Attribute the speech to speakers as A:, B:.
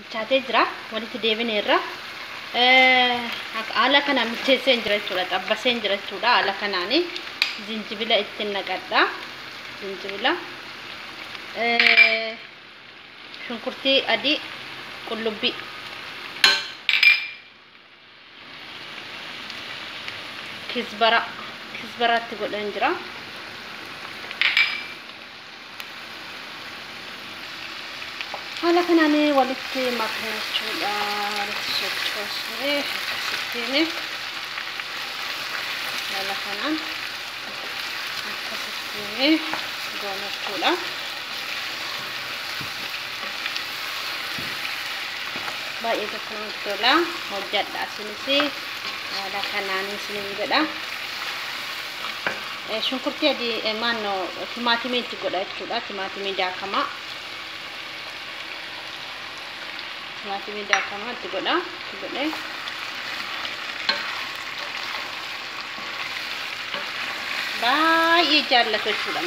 A: bilchaatee jira walitti deebineerra haala kana micheessee jira jechuudha xabbasee jira jechuudha haala kanaani zinjibila itti naqadha zinjibila shunkurtii adii qullubbii kizbaraatti godhan jira haala kanaani walitti maknachuudha walitti sochoosee akkasittiin haala kanaan akkasittiin goonachuudha baay'ee tokko namatti tola hojjadha asinis haala kanaan isiniin godha shunkurtii adii maannoo timaatimii itti godha jechuudha timaatimii daakamaa itti godha baay'ee jaallatu jechuudha